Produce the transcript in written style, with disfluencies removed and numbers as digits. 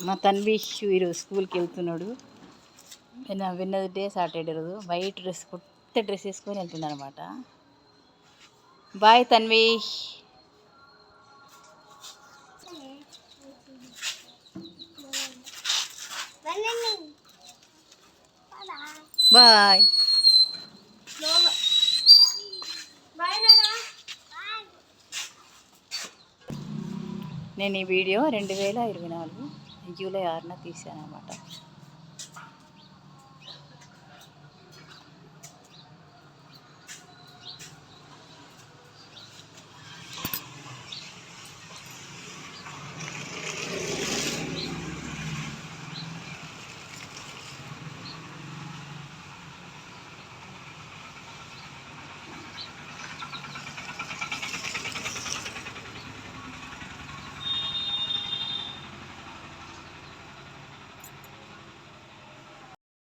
మా తన్వీష్ ఈరోజు స్కూల్కి వెళ్తున్నాడు. విన్నది సాటర్డే రోజు వైట్ డ్రెస్ కొత్త డ్రెస్ వేసుకొని వెళ్తున్నాడు అనమాట. బాయ్ తన్వీష్. బాయ్. నేను ఈ వీడియో 2024 జూలై 6న తీసాను అనమాట.